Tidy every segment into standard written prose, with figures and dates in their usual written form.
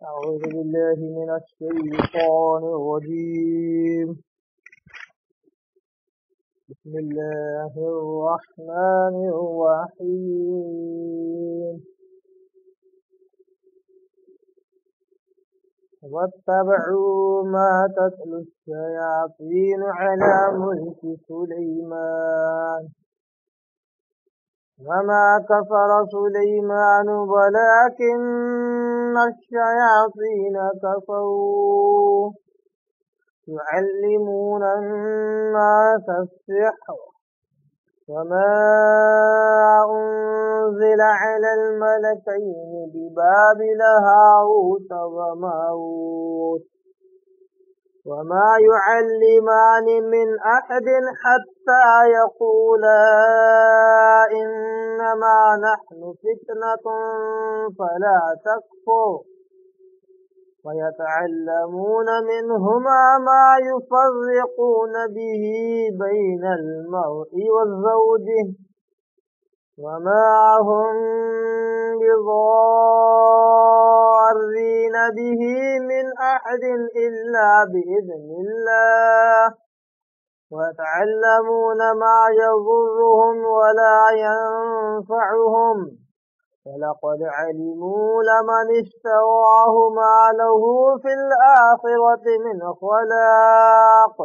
أعوذ بالله من الشيطان الرجيم. بسم الله الرحمن الرحيم. واتبعوا ما تتلو الشياطين على ملك سليمان وما كفر سليمان ولكن الشياطين كفروا يعلمون الناس السحر وما أنزل على الملكين ببابل هاروت وماروت وما يعلمان من أحد حتى يقولا إنما نحن فتنة فلا تكفر ويتعلمون منهما ما يفرقون به بين المرء وزوجه وما هم بضارين به من أحد إلا بإذن الله ويتعلمون ما يضرهم ولا ينفعهم ولقد علموا لمن اشتراه ما له في الآخرة من خلاق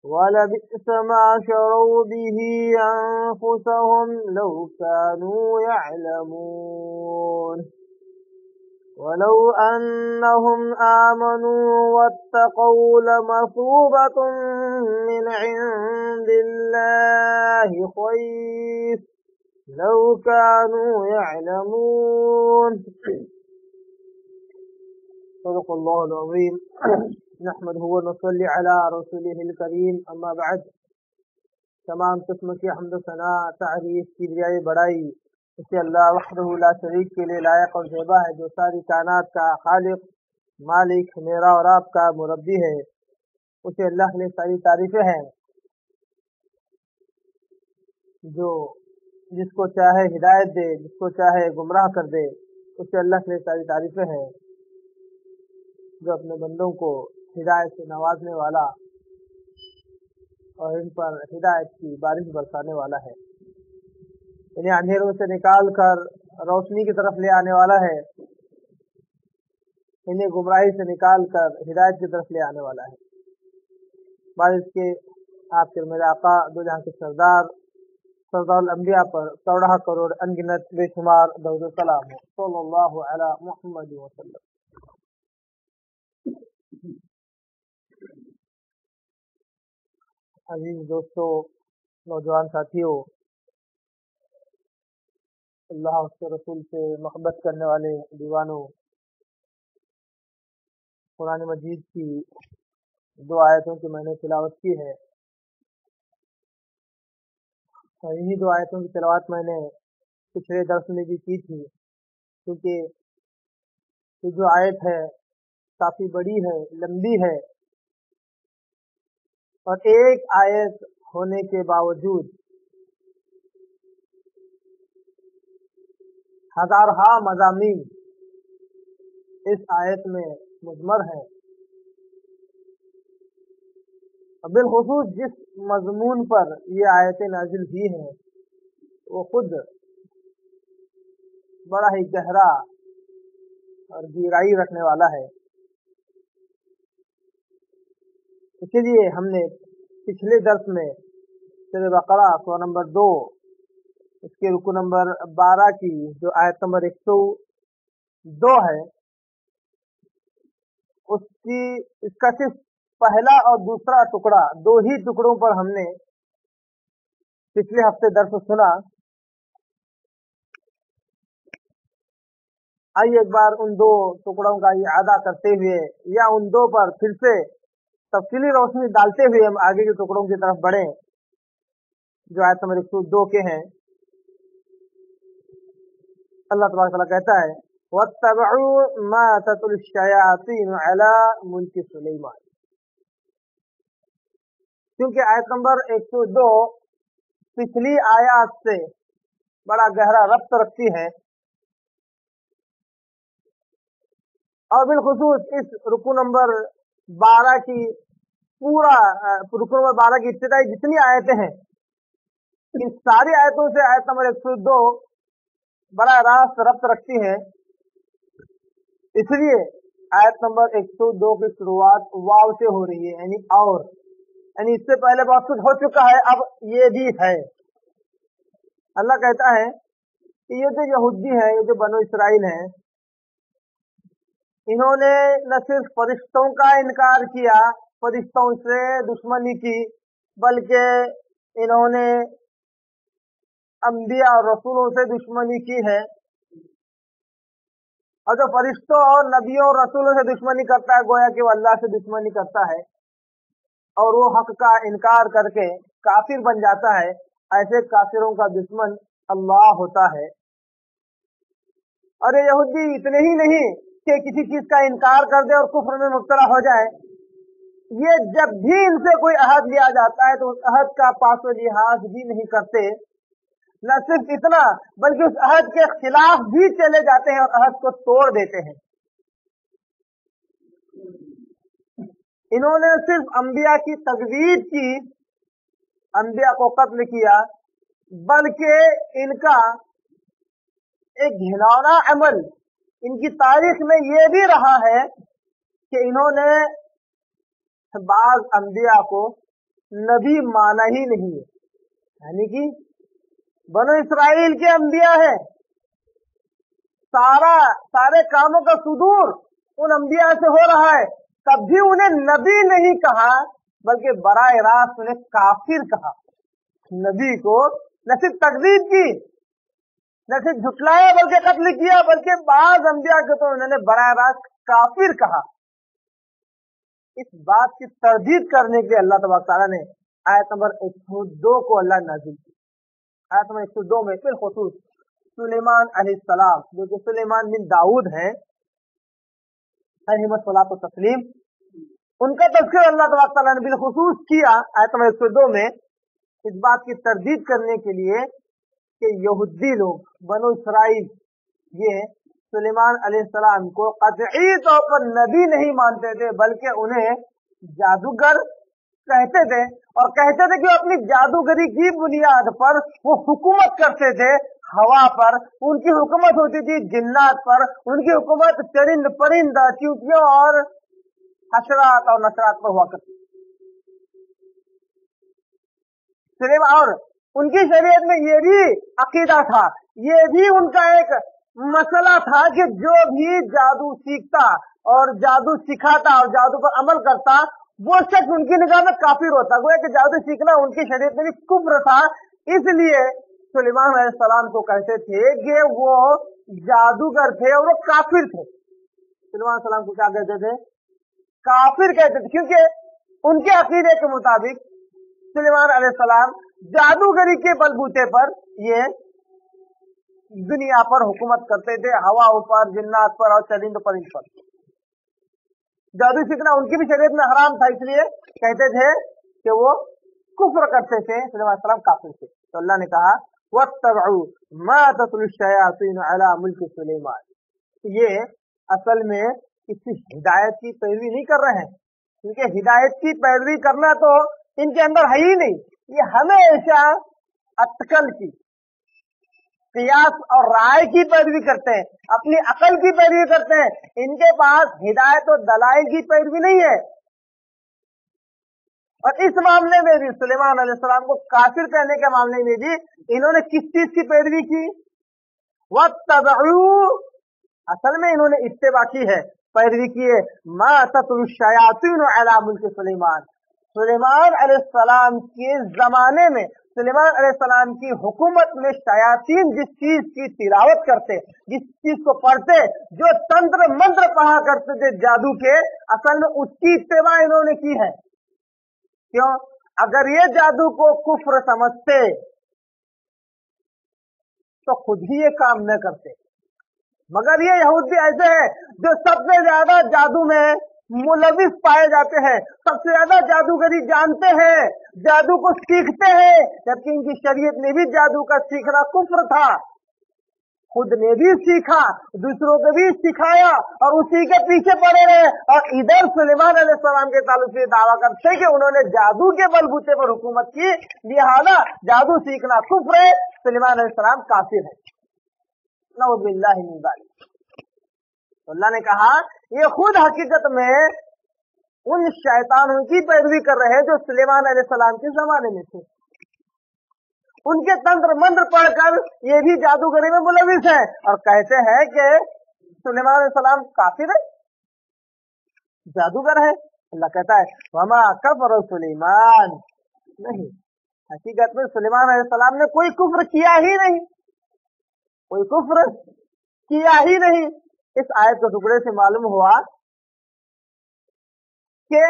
ولبئس ما شروا به أنفسهم لو كانوا يعلمون ولو أنهم آمنوا واتقوا لمثوبة من عند الله خير لو كانوا يعلمون. صدق الله العظيم. نحمده ونصلي على رسوله الكريم. اما بعد. تمام قسم کی حمد و ثنا تعریف کبریائی بڑائی اسے اللہ وحدہ لا شریک کے لیے لائق اور زیبا ہے، جو ساری کائنات کا خالق، مالک، میرا اور آپ کا مربی ہے. اسے اللہ کے لیے ساری تعریفیں ہیں، جو جس کو چاہے ہدایت دے، جس کو چاہے گمراہ کر دے. اسے اللہ کے لیے ساری تعریفیں ہیں، جو اپنے بندوں کو ہدایت سے نوازنے والا اور ان پر ہدایت کی بارش برسانے والا ہے. انہیں اندھیروں سے نکال کر روشنی کی طرف لے آنے والا ہے، انہیں گمراہی سے نکال کر ہدایت کی طرف لے آنے والا ہے. بعد اس کے آپ کے میرے آقا دو جہاں کے سردار الانبیاء پر 14 کروڑ انگنت بے شمار درود و سلام ہو. صلی اللہ علی محمد وسلم. عزیز دوستو، نوجوان ساتھیوں، اللہ اس کے رسول سے محبت کرنے والے دیوانوں، قرآن مجید کی 2 آیتوں کی میں نے تلاوت کی ہے، اور انہی 2 آیتوں کی تلاوت میں نے پچھلے درس میں بھی کی تھی، کیونکہ یہ جو آیت ہے کافی بڑی ہے، لمبی ہے، اور ایک آیت ہونے کے باوجود ہزارہا مضامین اس آیت میں مضمر ہیں. بالخصوص جس مضمون پر یہ آیتیں نازل ہوئی ہیں وہ خود بڑا ہی گہرا اور گہرائی رکھنے والا ہے. اسی لیے ہم نے پچھلے درس میں سورہ بقرہ سورہ نمبر 2 اس کے رکو نمبر 12 کی جو آیت نمبر 102 ہے، اس کا صرف پہلا اور دوسرا ٹکڑا، 2 ہی ٹکڑوں پر ہم نے پچھلے ہفتے درس سنا. آئیے ایک بار ان 2 ٹکڑوں کا اعادہ کرتے ہوئے یا ان 2 پر پھر سے تفصیلی روشنی ڈالتے ہوئے ہم آگے کے ٹکڑوں کی طرف بڑھیں جو آیت نمبر 102 کے ہیں. اللہ تبارک تعالیٰ کہتا ہے وَاتَّبَعُوا مَا تَتْلُو الشَّيَاطِينُ عَلَى مُلْكِ سُلَيْمَانَ. کیونکہ آیت نمبر 102 پچھلی آیات سے بڑا گہرا ربط رکھتی ہے. اور بالخصوص इस रुकू नंबर 12 की रुकू नंबर 12 की इब्तिदाई जितनी आयतें हैं, इन सारी आयतों से आयत नंबर 102 बड़ा रास्त रब्त रखती है। इसलिए आयत नंबर 102 की शुरुआत वाव से हो रही है, यानी इससे पहले बहुत कुछ हो चुका है, अब ये भी है। अल्लाह कहता है कि ये जो यहूदी है, ये जो बनो इसराइल है, इन्होंने न सिर्फ फरिश्तों का इनकार किया, फरिश्तों से दुश्मनी की, बल्कि इन्होंने अंबिया और रसूलों से दुश्मनी की है। और जो फरिश्तों और नबियों और रसूलों से दुश्मनी करता है, गोया कि वो अल्लाह से दुश्मनी करता है और वो हक का इनकार करके काफिर बन जाता है। ऐसे काफिरों का दुश्मन अल्लाह होता है। और ये यहूदी इतने ही नहीं कि किसी चीज का इनकार कर दे और कुफ्र में मुब्तला हो जाए, ये जब भी इनसे कोई अहद लिया जाता है तो उस अहद का पास लिहाज भी नहीं करते। न सिर्फ इतना, बल्कि उस अहद के खिलाफ भी चले जाते हैं और अहद को तोड़ देते हैं। इन्होंने सिर्फ अंबिया की तकज़ीब की, अंबिया को कत्ल किया, बल्कि इनका एक घिनौना अमल इनकी तारीख में ये भी रहा है कि इन्होंने बाज अंबिया को नबी माना ही नहीं है। यानी कि बनो इसराइल के अंबिया है, सारे कामों का सुदूर उन अंबिया से हो रहा है, तब भी उन्हें नबी नहीं कहा, बल्कि बराए रास्त उन्हें काफिर कहा। नबी को न सिर्फ तकज़ीब की, न सिर्फ झुटलाया, बल्कि कत्ल किया, बल्कि बाज अंबिया को तो उन्होंने बराए रास्त काफिर कहा। इस बात की तरदीद करने के लिए अल्लाह तबारक तआला ने आयत नंबर 102 को अल्लाह नाज़िल की। आयत नंबर 102 में बिलखुसूस सुलेमान अलैहिस्सलाम, जो कि सुलेमान बिन दाऊद हैं अलैहिस्सलातु व तस्लीम, उनका तज़किरा अल्लाह तबारक तआला ने बिलखुसूस किया आयत नंबर 102 में, इस बात की तरदीद करने के लिए कि यहूदी लोग बनो इसराइल ये सुलेमान अलैहिस्सलाम को कतई तौर पर नबी नहीं मानते थे, बल्कि उन्हें जादूगर कहते थे, और कहते थे कि अपनी जादूगरी की बुनियाद पर वो हुकूमत करते थे हवा पर, उनकी हुकूमत होती थी जिन्नात पर, उनकी हुकूमत चरिंद परिंद चींटियों और हशरात और नशरात पर हुआ करती। और उनकी शरीयत में ये भी अकीदा था, ये भी उनका एक मसला था कि जो भी जादू सीखता और जादू सिखाता और जादू पर अमल करता, वो शख्स उनकी निगाह में काफिर होता। गोया कि जादू सीखना उनकी शरीयत में भी कुफ्र था। इसलिए सुलेमान अलैहिस्सलाम को कहते थे कि वो जादूगर थे और वो काफिर थे। सुलेमान अलैहिस्सलाम को क्या कहते थे? काफिर कहते थे, क्योंकि उनके अकीदे के मुताबिक सुलेमान अलैहिस्सलाम जादूगरी के बलबूते पर ये दुनिया पर हुकूमत करते थे, हवा ऊपर, जिन्नात पर और चरिंद परिंद पर। जादू सीखना उनकी भी शरीयत में हराम था, इसलिए कहते थे कि वो कुफ्र करते थे। सुलेमान अलैहिस्सलाम काफिर थे। तो अल्लाह ने कहा वत्तबउ मा तत्लु शयातीन अला मुल्क सुलेमान, ये असल में किसी हिदायत की पैरवी नहीं कर रहे हैं, क्योंकि हिदायत की पैरवी करना तो इनके अंदर है ही नहीं। ये हमेशा अक्ल की, कियास और राय की पैरवी करते हैं, अपनी अकल की पैरवी करते हैं। इनके पास हिदायत और दलाइल की पैरवी नहीं है। और इस मामले में भी सुलेमान अलैहिस्सलाम को काफिर कहने के मामले में भी इन्होंने किस चीज की पैरवी की? वत्तबउ, असल में इन्होंने इत्तिबा की है, पैरवी की है। मा तत्लु शयातीन अला मुल्क सुलेमान, सुलेमान अलैहिस्सलाम के जमाने में, सुलेमान अलैहिस्सलाम की हुकूमत में शयातीन जिस चीज की तिलावत करते, जिस चीज को पढ़ते, जो तंत्र मंत्र पढ़ा करते थे जादू के, असल में उसकी इत्तिबा इन्होंने की है। क्यों? अगर ये जादू को कुफ्र समझते तो खुद ही ये काम न करते। मगर ये यहूदी ऐसे हैं जो सबसे ज्यादा जादू में मुलविस पाए जाते हैं, सबसे ज्यादा जादूगरी जानते हैं, जादू को सीखते हैं, जबकि इनकी शरीयत में भी जादू का सीखना कुफ्र था। खुद ने भी सीखा, दूसरों को भी सिखाया और उसी के पीछे पड़े रहे। और इधर सुलेमान अलैहिस्सलाम के ताल्लुक से दावा करते कि उन्होंने जादू के बलबूते पर हुकूमत की, लिहाजा जादू सीखना कुफ्र है, सुलेमान अलैहिस्सलाम काफिर है। नऊज़ुबिल्लाहि मिन ज़ालिक। तो अल्लाह ने कहा ये खुद हकीकत में उन शैतानों की पैरवी कर रहे हैं जो सुलेमान अलैहिस्सलाम के जमाने में थे। उनके तंत्र मंत्र पढ़कर ये भी जादूगरी में मुलविस है और कहते हैं कि सुलेमान अलैहिस्सलाम काफिर है, जादूगर है। अल्लाह कहता है वमा कफर सुलेमान, नहीं, हकीकत में सुलेमान अलैहिस्सलाम ने कोई कुफ्र किया ही नहीं, कोई कुफ्र किया ही नहीं। इस आयत के टुकड़े से मालूम हुआ कि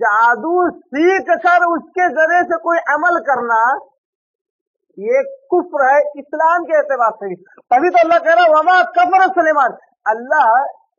जादू सीख कर उसके जरिए से कोई अमल करना ये कुफ्र है इस्लाम के एतबार से भी। तभी तो अल्लाह कह रहा है वमा कफर सुलेमान। अल्लाह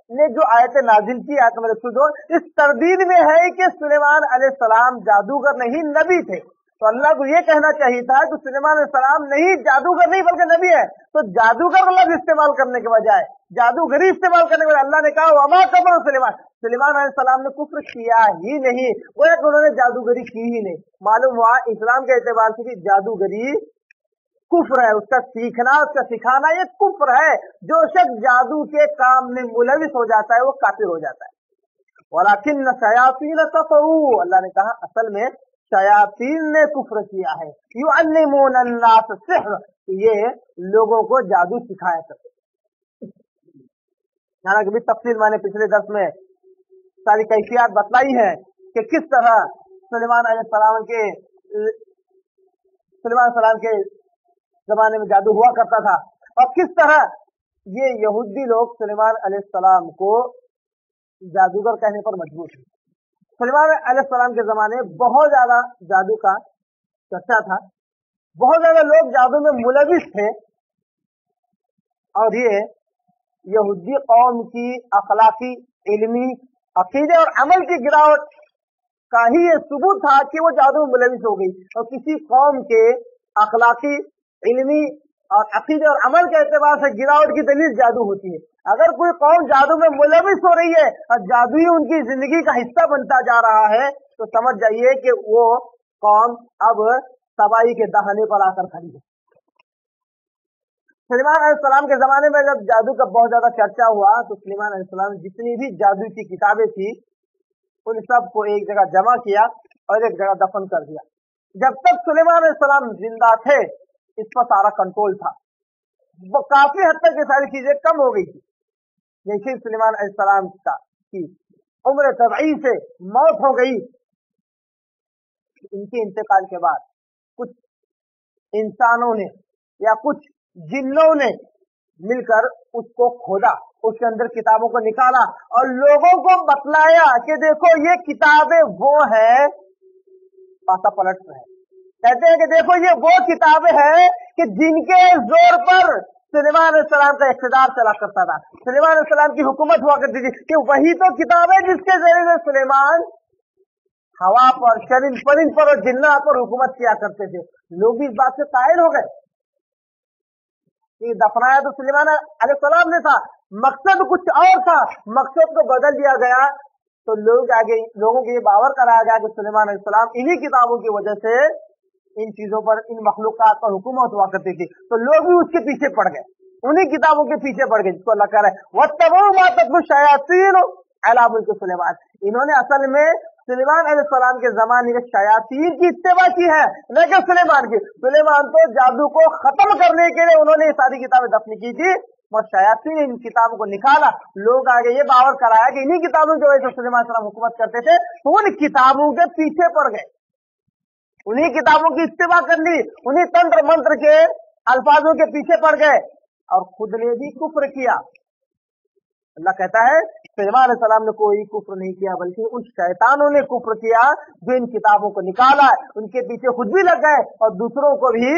ने जो आयत नाजिल की, आयत नंबर 102, इस तरदीद में है कि सुलेमान अलैहिस्सलाम जादूगर नहीं नबी थे। तो अल्लाह को ये कहना चाहिए था कि सुलेमान अलैहिस्सलाम नहीं जादूगर नहीं बल्कि नबी है। तो जादूगर लफ्ज़ इस्तेमाल करने के बजाय जादूगरी इस्तेमाल करने के बजाय अल्लाह ने कहा वमा कफर सुलेमान। सुलेमान अलैहिस्सलाम ने कुफ्र किया ही नहीं, वो एक उन्होंने जादूगरी की ही नहीं। मालूम हुआ इस्लाम के एतबार से भी जादूगरी कुफ्र है, उसका सीखना उसका सिखाना ये कुफ्र है। जो शख्स जादू के काम में मुलविस हो जाता है वो काफिर हो जाता है। वलाकिन शयातीन कफरू, अल्लाह ने कहा असल में शयातीन ने कुफ्र किया है। युअल्लिमून अन्नास सिह्र, ये लोगों को जादू सिखाया करते। हालांकि भी तफसील मैंने पिछले दर्स में सारी कैफियत बतलाई है कि किस तरह सुलेमान अलैहिस्सलाम के जमाने में जादू हुआ करता था और किस तरह ये यहूदी लोग सुलेमान अलैहिस्सलाम को जादूगर कहने पर मजबूर थे। सुलेमान अलैहिस्सलाम के जमाने में बहुत ज्यादा जादू का चर्चा था, बहुत ज्यादा लोग जादू में मुलविस थे और ये यहूदी कौम की अखलाकी, इल्मी, अकीदे और अमल की गिरावट का ही ये सबूत था कि वो जादू में मुलविस हो गई। और किसी कौम के अखलाकी, इल्मी और अकीदे और अमल के एतबार से गिरावट की दलील जादू होती है। अगर कोई कौम जादू में मुलविस हो रही है और जादू ही उनकी जिंदगी का हिस्सा बनता जा रहा है तो समझ जाइए कि वो कौम अब तबाही के दहाने पर आकर खड़ी है। सुलेमान अलैहिस्सलाम के जमाने में जब जादू का बहुत ज्यादा चर्चा हुआ तो सुलेमान अलैहिस्सलाम जितनी भी जादू की किताबें थी उन सब को एक जगह जमा किया और एक जगह दफन कर दिया। जब तक सुलेमान अलैहिस्सलाम जिंदा थे इस पर सारा कंट्रोल था, वो काफी हद तक ये सारी चीजें कम हो गई थी। जैसे सुलेमान अलैहिस्सलाम की उम्र तबई से मौत हो गई, इनके इंतकाल के बाद कुछ इंसानों ने या कुछ जिन्नों ने मिलकर उसको खोदा, उसके अंदर किताबों को निकाला और लोगों को बतलाया कि देखो ये किताबें वो है, पासा पलट है। कहते हैं कि देखो ये वो किताबें हैं कि जिनके जोर पर सुलेमान अलैहिस्सलाम का इख्तिदार चला करता था, सुलेमान अलैहिस्सलाम की हुकूमत हुआ करती थी, कि वही तो किताबें जिसके जरिए सुलेमान हवा पर, चरिंद परिंद पर और जिन्ना पर हुकूमत किया करते थे। लोग भी इस बात से कायल हो गए कि दफनाया तो सुलेमान अलैहिस्सलाम ने था, मकसद कुछ और था, मकसद को बदल दिया गया तो लोगों को ये बावर कराया गया कि सुलेमान अलैहिस्सलाम इन्हीं किताबों की वजह से इन चीजों पर, इन मखलूकात पर हुकूमत हुआ करती थी। तो लोग भी उसके पीछे पड़ गए, उन्हीं किताबों के पीछे पड़ गए जिसको अल्लाह कह रहा है वत्तबऊ मा तत्लू शयातीन अला मुल्क सुलेमान। इन्होंने असल में सुलेमान अलैहिस्सलाम के जमाने में शयातीन की इत्तिबा की है, न कि सुलेमान की। सुलेमान तो जादू को खत्म करने के लिए उन्होंने ये सारी किताबें दफन की थी और शयातीन इन किताबों को निकाला। लोग आगे ये बावर कराया कि इन्हीं किताबों की वजह से सुलेमान अलैहिस्सलाम हुकूमत करते थे, तो उन किताबों के पीछे पड़ गए, उन्हीं किताबों की इत्तिबा कर ली, उन्हीं तंत्र मंत्र के अल्फाजों के पीछे पड़ गए और खुद ने भी कुफ्र किया। अल्लाह कहता है सुलेमान अलैहिस्सलाम ने कोई कुफ्र नहीं किया बल्कि उन शैतानों ने कुफ्र किया जो इन किताबों को निकाला, उनके पीछे खुद भी लग गए और दूसरों को भी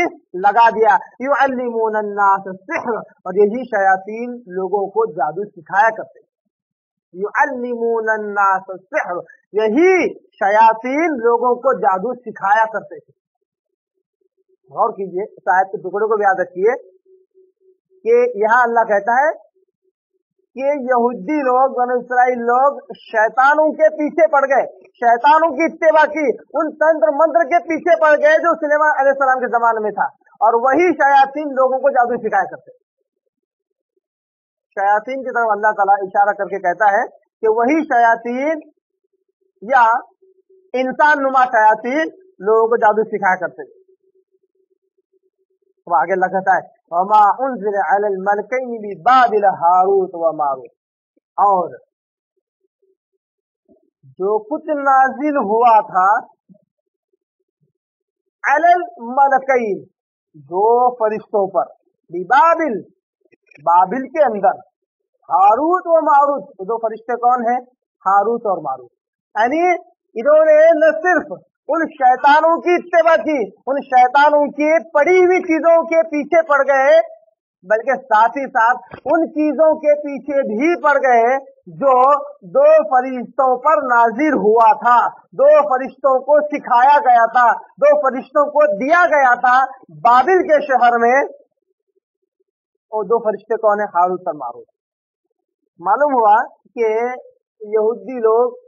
लगा दिया। युअल्लिमून अन्नास सिह्र, और यही शयातीन लोगों को जादू सिखाया करते। युअल्लिमून अन्नास सिह्र, यही शयातीन लोगों को जादू सिखाया करते थे। गौर कीजिए, इस आयत के टुकड़े को भी याद रखिए کہ यहाँ अल्लाह कहता है कि यहूदी लोग, बनु इसराइल लोग शैतानों के पीछे पड़ गए, शैतानों की इत्तेबा की, उन तंत्र मंत्र के पीछे पड़ गए जो सुलेमान अलैहिस्सलाम के जमाने में था। और वही शयातीन लोगों को जादू सिखाया करते। शयातीन की तरफ अल्लाह ताला इशारा करके कहता है कि वही शयातीन या इंसान नुमा शयातीन लोगों को जादू सिखाया करते। तो आगे लगता है वमा उन्ज़िला अलल मलकैनि बिबाबिल हारूत व मारूत, और जो कुछ नाजिल हुआ था अलल मलकैन, दो फरिश्तों पर, बिबाबिल, बाबिल के अंदर, हारूत व मारूत, दो फरिश्ते कौन है? हारूत और मारूत। यानी इन्होंने न सिर्फ उन शैतानों की इत्तेबा की, उन शैतानों की पड़ी हुई चीजों के पीछे पड़ गए, बल्कि साथ ही साथ उन चीजों के पीछे भी पड़ गए जो दो फरिश्तों पर नाजिल हुआ था, दो फरिश्तों को सिखाया गया था, दो फरिश्तों को दिया गया था बाबिल के शहर में। और दो फरिश्ते कौन है? हारूत और मारूत। मालूम हुआ कि यहूदी लोग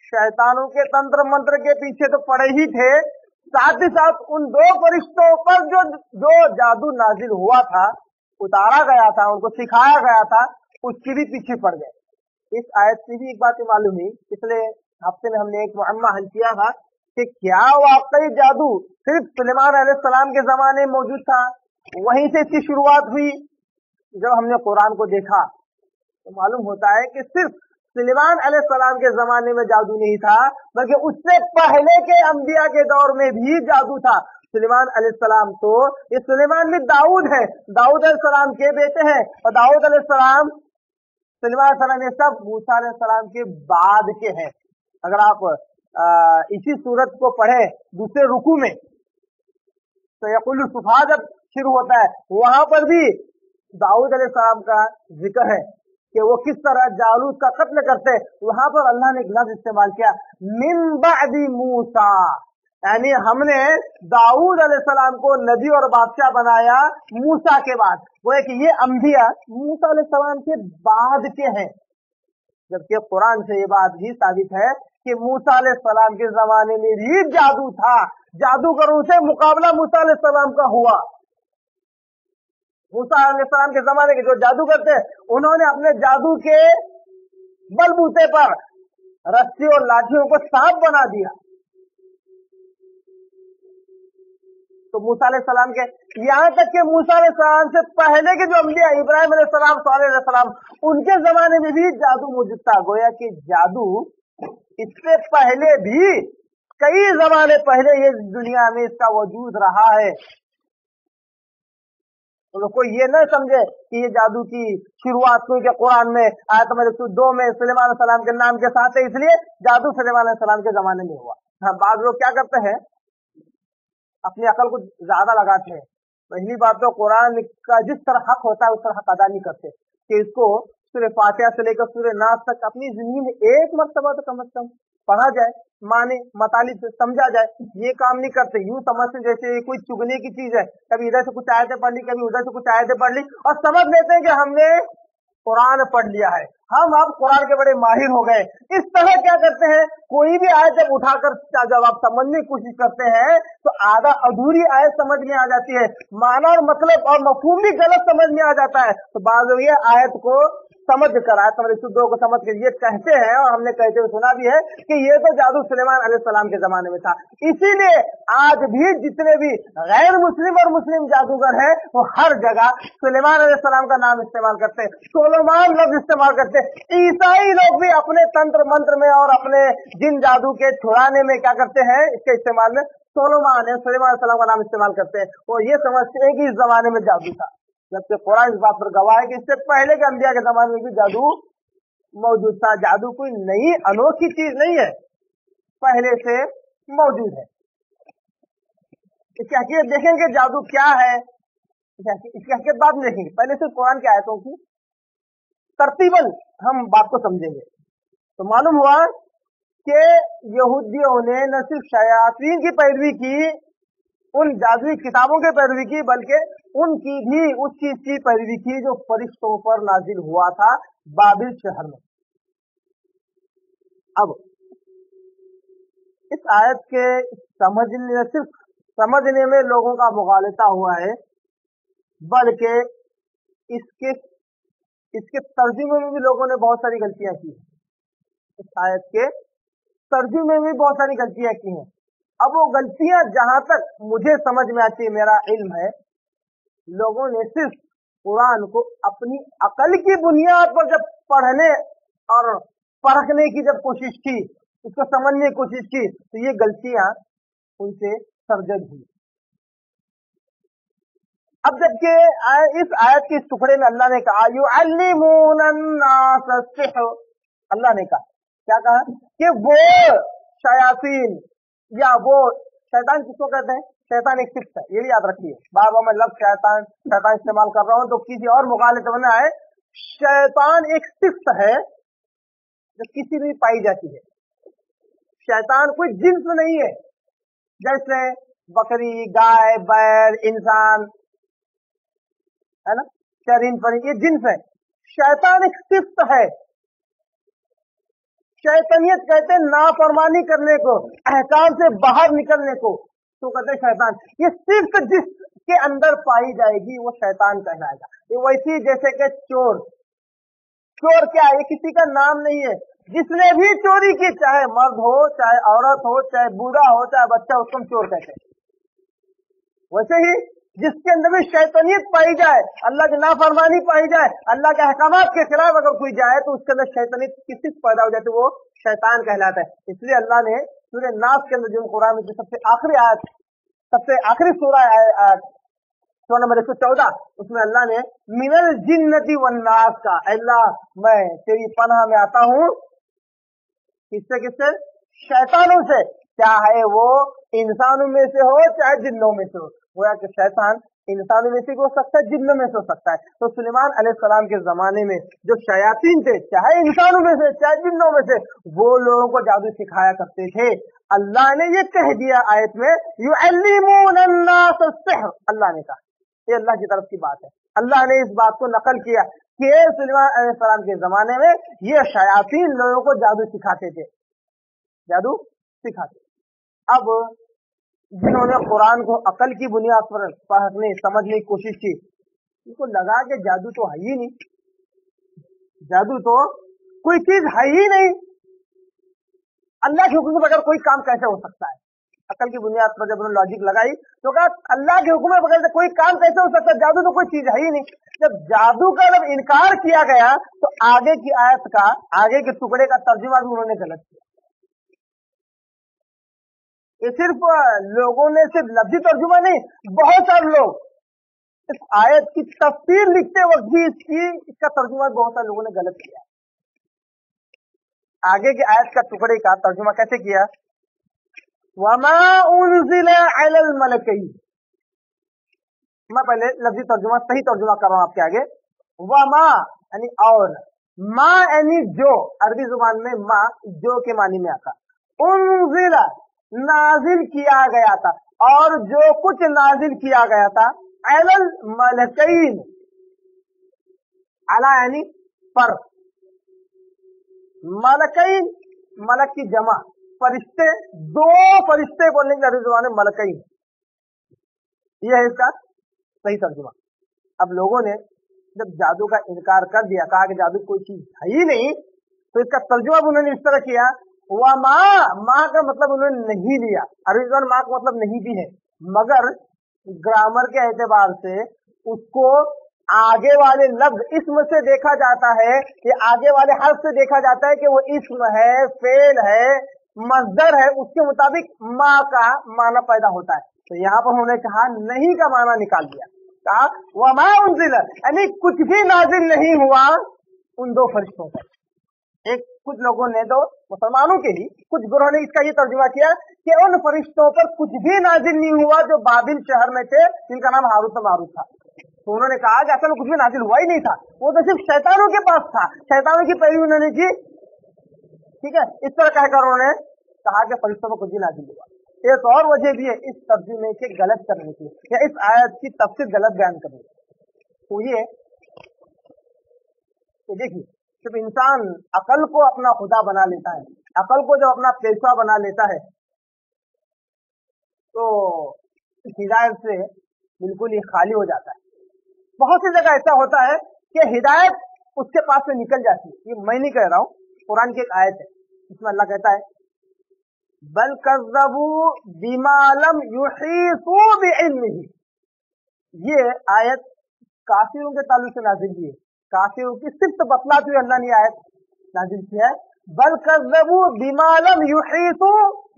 शैतानों के तंत्र मंत्र के पीछे तो पड़े ही थे, साथ ही साथ उन दो फरिश्तों पर जो जादू नाजिल हुआ था, उतारा गया था, उनको सिखाया गया था, उसके भी पीछे पड़ गए। इस आयत से भी एक बात मालूम हुई, पिछले हफ्ते में हमने एक मुअम्मा हल किया था कि क्या वाकई जादू सिर्फ सुलेमान अलैहिस्सलाम के जमाने में मौजूद था? वहीं से इसकी शुरुआत हुई। जब हमने कुरान को देखा तो मालूम होता है कि सिर्फ सुलेमान अलैहिस्सलाम के जमाने में जादू नहीं था, बल्कि उससे पहले के अंबिया के दौर में भी जादू था। सुलेमान अलैहिस्सलाम तो, ये सुलेमान भी दाऊद है, दाऊद अलैहिस्सलाम के बेटे हैं, और दाऊद अलैहिस्सलाम, सुलेमान अलैहिस्सलाम ये सब मूसा अलैहिस्सलाम के बाद के हैं। अगर आप इसी सूरत को पढ़े दूसरे रुकू में, तो यक़ुलु सुफ़हा जब शुरू होता है, वहां पर भी दाऊद अलैहिस्सलाम का जिक्र है कि वो किस तरह जालूत का कत्ल करते। वहां पर अल्लाह ने एक लफ्ज़ इस्तेमाल किया, मिन बअदी मूसा, यानी हमने दाऊद अलैहिस्सलाम को नबी और बादशाह बनाया मूसा के बाद। वो है कि ये अंबिया मूसा अलैहिस्सलाम के बाद के हैं, जबकि कुरान से ये बात भी साबित है कि मूसा अलैहिस्सलाम के जमाने में भी जादू था, जादूगरों से मुकाबला मूसा अलैहिस्सलाम का हुआ। मूसा अलैहिस्सलाम के जमाने के जो जादू करते, उन्होंने अपने जादू के बलबूते पर रस्सी और लाठियों को सांप बना दिया। तो मूसा अलैहिस्सलाम के, यहाँ तक कि मूसा अलैहिस्सलाम से पहले के जो अंबिया, इब्राहिम अलैहिस्सलाम, सालेह अलैहिस्सलाम, उनके जमाने में भी जादू मौजूद था। गोया कि जादू इससे पहले भी, कई जमाने पहले ये दुनिया में इसका वजूद रहा है। तो कोई ये न समझे कि ये जादू की शुरुआत हुई कि कुरान में आयत नंबर 2 में सुलेमान अलैहिस्सलाम के नाम के साथ है, इसलिए जादू सुलेमान अलैहिस्सलाम के जमाने में हुआ। हाँ, बाद लोग क्या करते हैं, अपनी अकल को ज्यादा लगाते हैं। पहली बात तो कुरान का जिस तरह हक होता है उस तरह हक अदा नहीं करते, कि इसको सूरह फातिहा से लेकर सूरह नास तक अपनी जिंदगी में एक मर्तबा तो कम से कम पढ़ा जाए, माने मतालिब से समझा जाए। ये काम नहीं करते, यूं समझते जैसे कोई चुगने की चीज है, कभी इधर से कुछ आयतें पढ़ ली, कभी उधर से कुछ आयतें पढ़ ली, और समझ लेते हैं कि हमने कुरान पढ़ लिया है, हम अब कुरान के बड़े माहिर हो गए। इस तरह क्या करते हैं, कोई भी आयत जब उठाकर जब आप समझने की कोशिश करते हैं तो आधा अधूरी आयत समझ में आ जाती है, माना और मतलब और मफहूम भी गलत समझ में आ जाता है। तो बाद में ये आयत को समझ कर, आयत नंबर 102 को समझ कर ये कहते हैं, और हमने कहते हुए सुना भी है कि ये तो जादू सुलेमान अलैहिस्सलाम के जमाने में था। इसीलिए आज भी जितने भी गैर मुस्लिम और मुस्लिम जादूगर हैं, वो हर जगह सुलेमान अलैहिस्सलाम का नाम इस्तेमाल करते हैं, सोलोमान लफ्ज इस्तेमाल करते हैं। ईसाई लोग भी अपने तंत्र मंत्र में और अपने जिन जादू के छुड़ाने में क्या करते हैं, इसके इस्तेमाल में सोलोमान है, सुलेमान अलैहिस्सलाम का नाम इस्तेमाल करते हैं, और ये समझते हैं कि इस जमाने में जादू था, जबकि कुरान इस बात पर गवाह है कि इससे पहले के अंबिया के जमाने में भी जादू मौजूद था। जादू कोई नई अनोखी चीज नहीं है, पहले से मौजूद है। इसकी हकीकत देखेंगे जादू क्या है, इसकी हकीकत बाद में देखेंगे, पहले से कुरान की आयतों की तरतीबन हम बात को समझेंगे। तो मालूम हुआ कि यहूदियों ने न सिर्फ शयातीन की पैरवी की, उन जादुई किताबों की पैरवी की, बल्कि उनकी भी उस चीज की पैरवी की जो फरिश्तों पर नाजिल हुआ था बाबिल शहर में। अब इस आयत के समझने, सिर्फ समझने में लोगों का मुगालता हुआ है, बल्कि इसके इसके तर्जुमे में भी लोगों ने बहुत सारी गलतियां की हैं। इस आयत के तर्जुमे में भी बहुत सारी गलतियां की हैं। अब वो गलतियां जहां तक मुझे समझ में आती है, मेरा इल्म है, लोगों ने सिर्फ कुरान को अपनी अकल की बुनियाद पर जब पढ़ने और परखने की जब कोशिश की, उसको समझने की कोशिश की, तो ये गलतियां उनसे सरजद हुई। अब जबकि इस आयत के इस टुकड़े में अल्लाह ने कहा युअल्लिमूनन्नास सिह्र, अल्लाह ने कहा, क्या कहा कि वो शयातीन, या वो शैतान किसको कहते हैं? शैतान एक सिफ्त है, ये भी याद रखिए। बार बार मैं लफ्ज़ शैतान शैतान इस्तेमाल कर रहा हूं तो किसी और मुगालते में आए। शैतान एक सिफ्त है जो किसी में पाई जाती है। शैतान कोई जिन्स नहीं है, जैसे बकरी, गाय, बैल, इंसान है ना, शरीन पर, ये जिन्स है। शैतान एक सिफ्त है। शैतानियत कहते हैं नाफरमानी करने को, अहकाम से बाहर निकलने को, तो कहते हैं शैतान। ये सिर्फ जिसके अंदर पाई जाएगी वो शैतान कहलाएगा। ये वैसी जैसे कि चोर, चोर क्या है? ये किसी का नाम नहीं है। जिसने भी चोरी की, चाहे मर्द हो, चाहे औरत हो, चाहे बूढ़ा हो, चाहे बच्चा, उसको हम चोर कहते हैं। वैसे ही जिसके अंदर भी शैतानियत पाई जाए, अल्लाह की नाफरमानी पाई जाए, अल्लाह के अहकामात के खिलाफ अगर कोई जाए, तो उसके अंदर शैतानियत किसी पैदा हो जाती है, वो शैतान कहलाता है। इसलिए अल्लाह ने सूरह नास के अंदर, जो कुरान में सबसे आखिरी आयत, सबसे आखिरी सूरा सूरा नंबर 114, उसमें अल्लाह ने मिनल जिन्नति वन्नास का, अल्लाह मैं तेरी पनाह में आता हूँ, किससे किससे? शैतानों से, चाहे वो इंसानों में से हो चाहे जिन्नों में से हो। गोया कि शैतान इंसानों में से भी हो सकता है, जिन्नों में से हो सकता है। तो सुलेमान अलैहिस्सलाम के जमाने में जो शयातीन थे, चाहे इंसानों में से चाहे जिन्नों में से, वो लोगों को जादू सिखाया करते थे। अल्लाह ने ये कह दिया आयत में, युअल्लिमूनन्नास सिह्र, अल्लाह ने कहा, ये अल्लाह की तरफ की बात है। अल्लाह ने इस बात को नकल किया कि सुलेमान अलैहिस्सलाम के जमाने में ये शयातीन लोगों को जादू सिखाते थे, जादू सिखाते। अब जिन्होंने कुरान को अकल की बुनियाद पर पढ़ने समझने की कोशिश की, उनको लगा कि जादू तो है ही नहीं, जादू तो कोई चीज है ही नहीं, अल्लाह के हुक्म के बगैर कोई काम कैसे हो सकता है? अकल की बुनियाद पर जब उन्होंने लॉजिक लगाई तो कहा अल्लाह के हुक्म के बगैर कोई काम कैसे हो सकता है? जादू तो कोई चीज है ही नहीं। जब जादू का जब इनकार किया गया तो आगे की आयत का, आगे के टुकड़े का तर्जुमा भी उन्होंने गलत किया। ये सिर्फ लोगों ने सिर्फ लफ्जी तर्जुमा नहीं, बहुत सारे लोग इस आयत की तफसीर लिखते वक्त भी इसका तर्जुमा बहुत सारे लोगों ने गलत किया। आगे की आयत का टुकड़े का तर्जुमा कैसे किया? वमा उनज़िला अलल मलकैन, मैं पहले लफ्जी तर्जुमा सही तर्जुमा कर रहा हूं आपके आगे। वमा यानी और, मा यानी जो, अरबी जुबान में मा जो के मानी में आता। उनज़िला नाजिल किया गया था, और जो कुछ नाजिल किया गया था, अलल मलकैन, अला यानी पर, मलकैन मलक की जमा, फरिश्ते, दो फरिश्ते बोलने की अरबी जुबान में मलकैन, यह है इसका सही तर्जुमा। अब लोगों ने जब जादू का इनकार कर दिया, कहा कि जादू कोई चीज है ही नहीं, तो इसका तर्जुमा भी उन्होंने इस तरह किया, वह माँ का मतलब उन्होंने नहीं लिया। अरबी जुबान माँ का मतलब नहीं भी है, मगर ग्रामर के एतबार से उसको आगे वाले लफ्ज इस्म से देखा जाता है, कि आगे वाले हर्फ से देखा जाता है कि वो इस्म है, फेल है, मस्दर है, उसके मुताबिक माँ का माना पैदा होता है। तो यहाँ पर उन्होंने कहा नहीं का माना निकाल दिया, कहा वमा उनज़िला, यानी कुछ भी नाजिल नहीं हुआ उन दो फरिश्तों पर। एक कुछ लोगों ने, तो मुसलमानों के ही कुछ ग्रोह ने इसका ये तर्जुमा किया कि उन फरिश्तों पर कुछ भी नाजिल नहीं हुआ जो बाबिल शहर में थे, जिनका नाम हारूत और मारूत था। तो उन्होंने कहा कि असल में कुछ भी नाजिल हुआ ही नहीं था, वो तो सिर्फ शैतानों के पास था, शैतानों की पैरवी उन्होंने की। ठीक है, इस तरह कहकर उन्होंने कहा कि फरिश्तों पर कुछ भी नाजिल हुआ। एक और वजह भी है इस तर्जुमे के गलत करने की या इस आयत की तफसीर गलत बयान करने की। तो ये तो देखिए, जब इंसान अकल को अपना खुदा बना लेता है, अकल को जब अपना पेशवा बना लेता है, तो इस हिदायत से बिल्कुल ही खाली हो जाता है। बहुत सी जगह ऐसा होता है कि हिदायत उसके पास से निकल जाती है। ये मैं नहीं कह रहा हूँ, कुरान की एक आयत है, इसमें अल्लाह कहता है बल कज़्ज़बू बिमा लम युहीतू बिइल्मिही। ये आयत काफिरों के ताल्लुक से नाज़िल की है, काफिरों की सिर्फ बतलाती हुई अल्लाह ने आयत नाज़िल की है। बल कज़्ज़बू बिमा लम युहीतू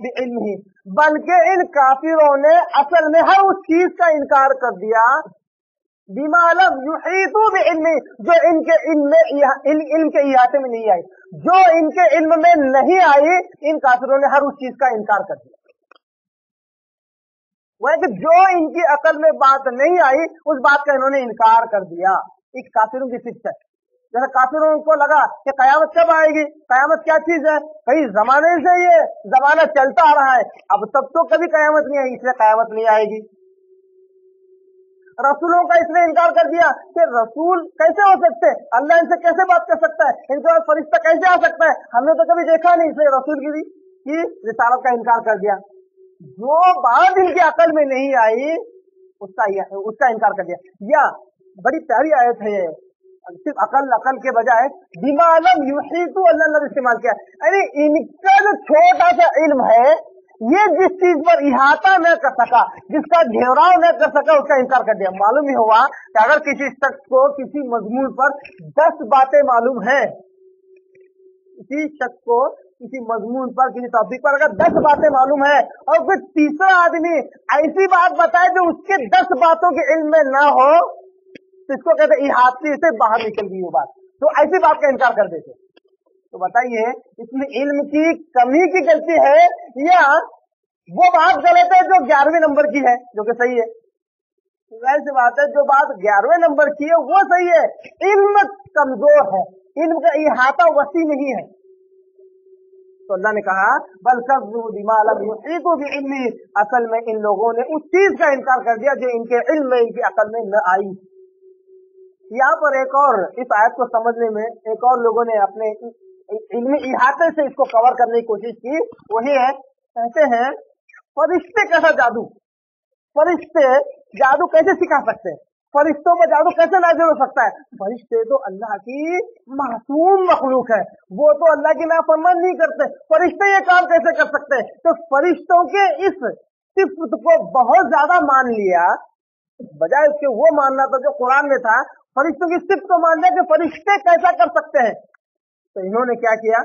बिइल्मिही, बल्कि इन काफिरों ने असल में हर उस चीज का इनकार कर दिया बिमा लम युहीतू बिइल्मिही, जो इनके इल्म के इहाते में नहीं आई, जो इनके इल्म में नहीं आई, इन काफिरों ने हर उस चीज का इनकार कर दिया। वह कि जो इनकी अकल में बात नहीं आई उस बात का इन्होंने इनकार कर दिया। एक काफिरों की शिक्षा है। जैसे काफिरों को लगा कि कयामत कब आएगी, कयामत क्या चीज है, कई जमाने से ये जमाना चलता आ रहा है, अब तक तो कभी कयामत नहीं आई, इसलिए कयामत नहीं आएगी। रसूलों का इसने इनकार कर दिया कि रसूल कैसे हो सकते, अल्लाह इनसे कैसे बात कर सकता है, इनके पास फरिश्ता कैसे आ सकता है, हमने तो कभी देखा नहीं, इसलिए रसूल की रिसालत का इनकार कर दिया। जो बात इनकी अकल में नहीं आई उसका इनकार कर दिया। या बड़ी प्यारी आयत है, सिर्फ अकल के बजाय बिमा लम युहीतू अल्लाह ने इस्तेमाल किया, यानी इनका जो छोटा सा इल्म है, ये जिस चीज पर इहाता न कर सका, जिसका घेराव न कर सका, उसका इनकार कर दिया। मालूम ही हुआ कि अगर किसी शख्स को किसी मजमून पर 10 बातें मालूम है, किसी शख्स को किसी मजमून पर किसी टॉपिक पर अगर 10 बातें मालूम है और फिर तीसरा आदमी ऐसी बात बताए जो उसके 10 बातों के इल्म में ना हो, तो इसको कहते इहाते से बाहर निकल गई वो बात, तो ऐसी बात का इनकार कर देते। तो बताइए इसमें इल्म की कमी की गलती है या वो बात गलत है जो 11वें नंबर की है, जो कि सही है। वैसे बात है, जो बात 11वें नंबर की है वो सही है, इल्म कमजोर है, इल्म का इहाता वसी नहीं है। तो अल्लाह ने कहा बल कज़्ज़बू बिमा लम युहीतू बिइल्मिही, असल में इन लोगों ने उस चीज का इनकार कर दिया जो इनके इल्म में, इनकी अकल में न आई। यहाँ पर एक और इस आयत को समझने में एक और लोगों ने अपने इल्मी इहाते से इसको कवर करने की कोशिश की, वही है, कहते हैं फरिश्ते कैसा जादू, फरिश्ते जादू कैसे सिखा सकते हैं, फरिश्तों पर जादू कैसे नाज़िल हो सकता है। फरिश्ते तो अल्लाह की मासूम मखलूक है, वो तो अल्लाह की नाफरमानी नहीं करते, फरिश्ते ये काम कैसे कर सकते हैं। तो फरिश्तों के इस सिफत को बहुत ज्यादा मान लिया, बजाय उसके वो मानना था जो कुरान में था, फरिश्तों की सिफत को मान लिया कि फरिश्ते कैसा कर सकते हैं। तो इन्होंने क्या किया,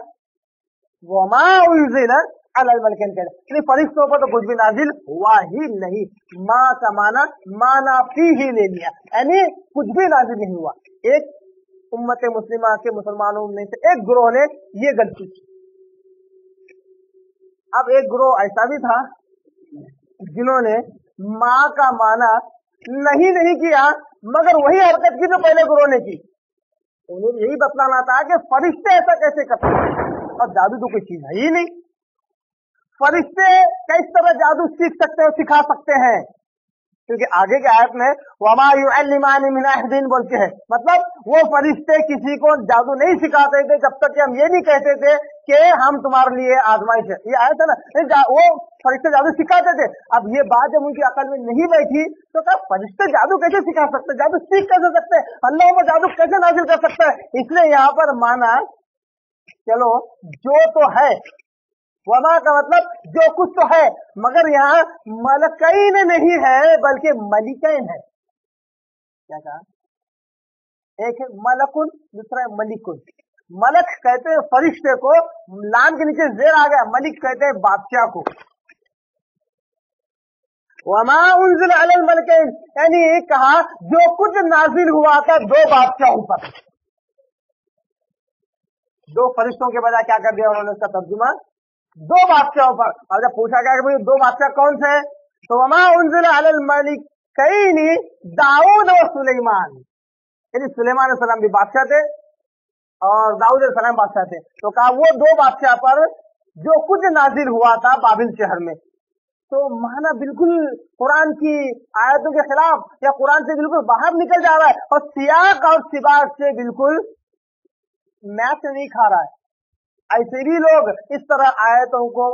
वमा उन्ज़िला अलल मलकैन, फरिश्तों पर तो कुछ भी नाजिल हुआ ही नहीं। माँ का माना फी ही ले लिया, यानी कुछ भी नाजिल नहीं हुआ। एक उम्मत मुस्लिमा के मुसलमानों में से एक ग्रोह ने ये गलती की। अब एक ग्रोह ऐसा भी था जिन्होंने माँ का माना नहीं किया, मगर वही हरकत की जो पहले ग्रोह ने की। उन्हें यही बतलाना था कि फरिश्ते ऐसा कैसे कर सकते हैं, और जादू तो कोई चीज है ही नहीं। फरिश्ते किस तरह जादू सीख सकते हैं, सिखा सकते हैं, क्योंकि आगे के आयत में वमा युअल्लिमानी मिन अहदिन बोल के है, मतलब वो फरिश्ते किसी को जादू नहीं सिखाते थे जब तक कि हम ये नहीं कहते थे कि हम तुम्हारे लिए आजमाइश है। ये आयत है ना, वो फरिश्ते जादू सिखाते थे। अब ये बात जब उनकी अकल में नहीं बैठी तो क्या फरिश्ते जादू कैसे सिखा सकते, जादू सीख कैसे सकते, अल्लाह को जादू कैसे नाजिल कर सकता है। इसलिए यहाँ पर माना चलो जो तो है, वमा का मतलब जो कुछ तो है, मगर यहाँ मलकैन नहीं है बल्कि मलिकैन है। क्या कहा, एक है मलकुन, दूसरा है मलिकुन। मलक कहते हैं फरिश्ते को, लाम के नीचे जेर आ गया, मलिक कहते हैं बादशाह को। वमा उन्ज़िला अलल मलकैन, यानी कहा जो कुछ नाजिल हुआ था 2 बादशाहों पर, 2 फरिश्तों के बजाय क्या कर दिया उन्होंने, उसका तर्जुमा 2 बादशाहों पर। और जब पूछा गया कि भाई 2 बादशाह कौन से हैं, तो वमा उन्ज़िला अलल मलिकैन दाऊद व सुलेमान, यानी सुलेमान अलैहिस्सलाम भी बादशाह थे और दाऊद अलैहिस्सलाम बादशाह थे। तो कहा वो 2 बादशाह पर जो कुछ नाजिल हुआ था बाबिल शहर में, तो माना बिल्कुल कुरान की आयतों के खिलाफ या कुरान से बिल्कुल बाहर निकल जा रहा है और सियाक और सिबाक से बिल्कुल मैच नहीं खा रहा है। ऐसे भी लोग इस तरह आयतों को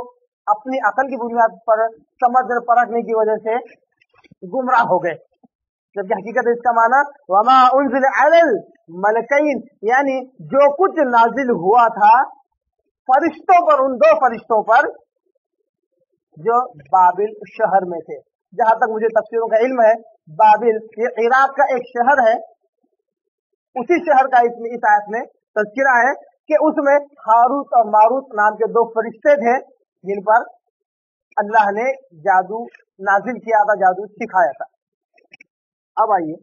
अपनी अकल की बुनियाद पर समझ परखने की वजह से गुमराह हो गए, जबकि हकीकत इसका माना वमा उन्जिल अलल मलकैन, यानी जो कुछ नाजिल हुआ था फरिश्तों पर, उन दो फरिश्तों पर जो बाबिल शहर में थे। जहां तक मुझे तफसीरों का इल्म है, बाबिल ये इराक का एक शहर है, उसी शहर का इसमें इस आयत में तज़किरा है कि उसमें हारूत और मारूत नाम के दो फरिश्ते थे जिन पर अल्लाह ने जादू नाजिल किया था, जादू सिखाया था। अब आइए,